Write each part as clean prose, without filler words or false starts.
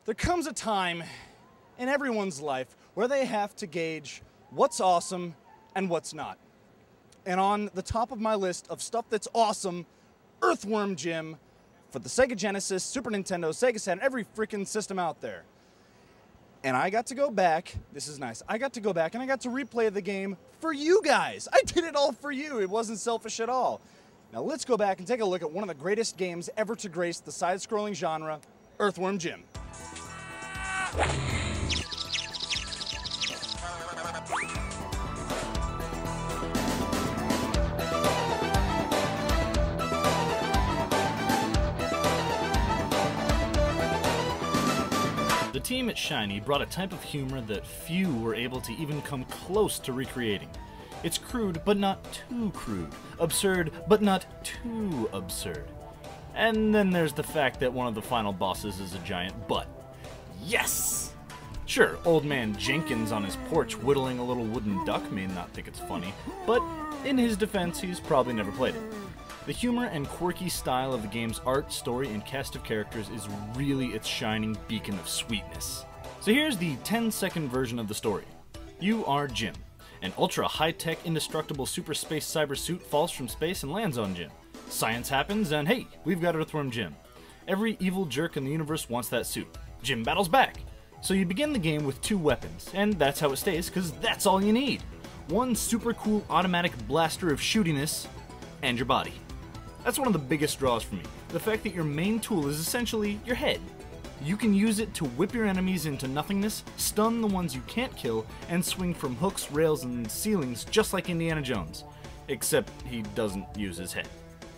There comes a time in everyone's life where they have to gauge what's awesome and what's not. And on the top of my list of stuff that's awesome, Earthworm Jim for the Sega Genesis, Super Nintendo, Sega Saturn, every freaking system out there. And I got to go back, this is nice, I got to go back and I got to replay the game for you guys. I did it all for you, it wasn't selfish at all. Now let's go back and take a look at one of the greatest games ever to grace the side-scrolling genre, Earthworm Jim. The team at Shiny brought a type of humor that few were able to even come close to recreating. It's crude, but not too crude. Absurd, but not too absurd. And then there's the fact that one of the final bosses is a giant butt. Yes! Sure, old man Jenkins on his porch whittling a little wooden duck may not think it's funny, but in his defense, he's probably never played it. The humor and quirky style of the game's art, story, and cast of characters is really its shining beacon of sweetness. So here's the 10-second version of the story. You are Jim. An ultra-high-tech, indestructible super space cyber suit falls from space and lands on Jim. Science happens, and hey, we've got Earthworm Jim. Every evil jerk in the universe wants that suit. Jim battles back. So you begin the game with 2 weapons, and that's how it stays, because that's all you need. One super cool automatic blaster of shootiness, and your body. That's one of the biggest draws for me, the fact that your main tool is essentially your head. You can use it to whip your enemies into nothingness, stun the ones you can't kill, and swing from hooks, rails, and ceilings just like Indiana Jones. Except he doesn't use his head.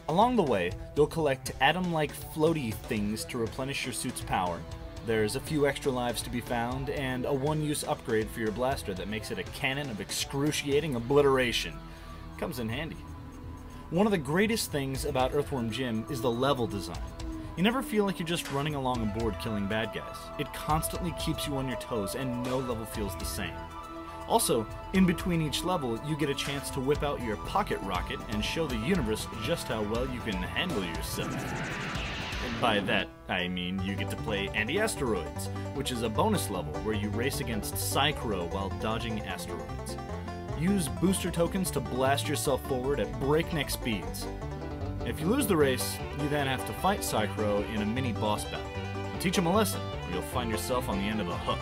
Along the way, you'll collect atom-like floaty things to replenish your suit's power. There's a few extra lives to be found, and a one-use upgrade for your blaster that makes it a cannon of excruciating obliteration. Comes in handy. One of the greatest things about Earthworm Jim is the level design. You never feel like you're just running along a board killing bad guys. It constantly keeps you on your toes, and no level feels the same. Also, in between each level, you get a chance to whip out your pocket rocket and show the universe just how well you can handle yourself. And by that, I mean you get to play Anti-Asteroids, which is a bonus level where you race against Psychro while dodging asteroids. Use booster tokens to blast yourself forward at breakneck speeds. If you lose the race, you then have to fight Psychro in a mini boss battle. Teach him a lesson, or you'll find yourself on the end of a hook.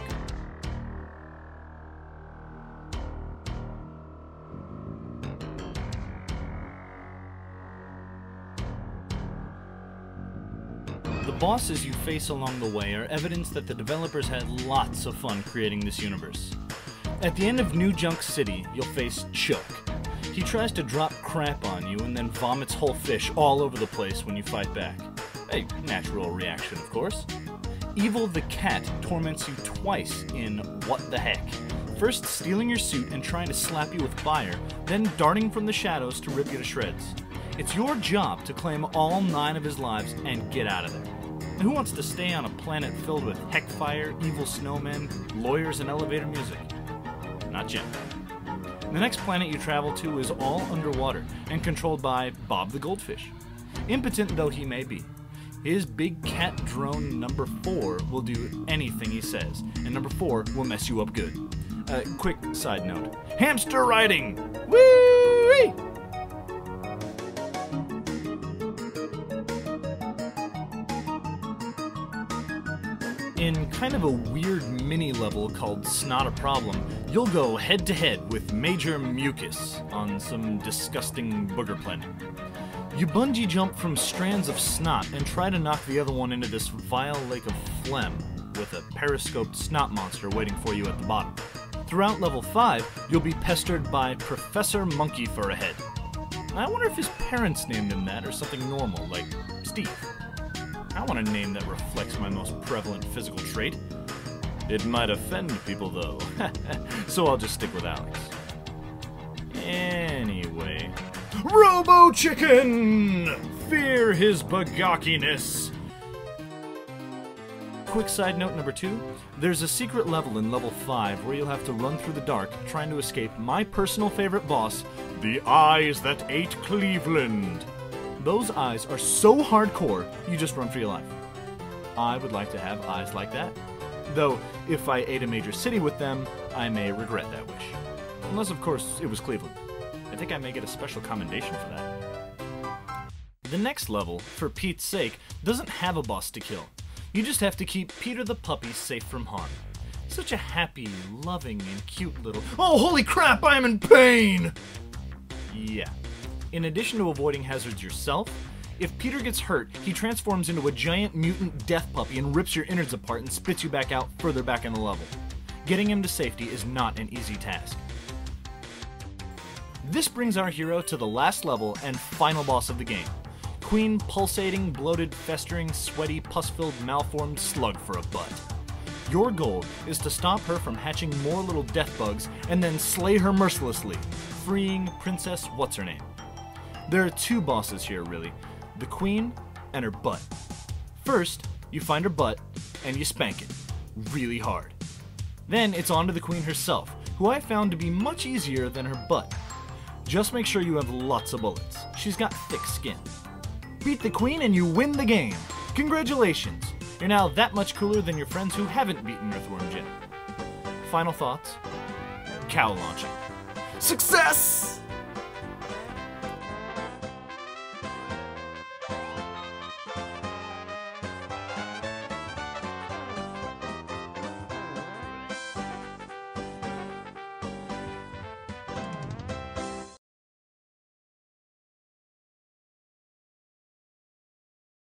The bosses you face along the way are evidence that the developers had lots of fun creating this universe. At the end of New Junk City, you'll face Choke. He tries to drop crap on you and then vomits whole fish all over the place when you fight back. A natural reaction, of course. Evil the Cat torments you twice in What the Heck. First stealing your suit and trying to slap you with fire, then darting from the shadows to rip you to shreds. It's your job to claim all 9 of his lives and get out of there. And who wants to stay on a planet filled with heckfire, evil snowmen, lawyers, and elevator music? Not Jim. The next planet you travel to is all underwater and controlled by Bob the Goldfish. Impotent though he may be, his big cat drone number 4 will do anything he says, and number 4 will mess you up good. Quick side note. Hamster riding! Whee! In kind of a weird mini-level called Snot a Problem, you'll go head-to-head with Major Mucus on some disgusting booger planet. You bungee jump from strands of snot and try to knock the other one into this vile lake of phlegm, with a periscoped snot monster waiting for you at the bottom. Throughout level 5, you'll be pestered by Professor Monkey for a Head. I wonder if his parents named him that or something normal, like Steve. I want a name that reflects my most prevalent physical trait. It might offend people, though, so I'll just stick with Alex. Anyway... Robo-Chicken! Fear his bagockiness! Quick side note number 2, there's a secret level in level 5 where you'll have to run through the dark trying to escape my personal favorite boss, the Eyes That Ate Cleveland. Those eyes are so hardcore, you just run for your life. I would like to have eyes like that. Though, if I ate a major city with them, I may regret that wish. Unless, of course, it was Cleveland. I think I may get a special commendation for that. The next level, for Pete's sake, doesn't have a boss to kill. You just have to keep Peter the puppy safe from harm. Such a happy, loving, and cute little— Oh, holy crap, I'm in pain! Yeah. In addition to avoiding hazards yourself, if Peter gets hurt, he transforms into a giant mutant death puppy and rips your innards apart and spits you back out further back in the level. Getting him to safety is not an easy task. This brings our hero to the last level and final boss of the game. Queen pulsating, bloated, festering, sweaty, pus-filled, malformed slug for a butt. Your goal is to stop her from hatching more little death bugs and then slay her mercilessly, freeing Princess What's-Her-Name. There are two bosses here, really. The Queen and her butt. First, you find her butt and you spank it. Really hard. Then it's on to the Queen herself, who I found to be much easier than her butt. Just make sure you have lots of bullets. She's got thick skin. Beat the Queen and you win the game. Congratulations! You're now that much cooler than your friends who haven't beaten Earthworm Jim. Final thoughts? Cow launching. Success!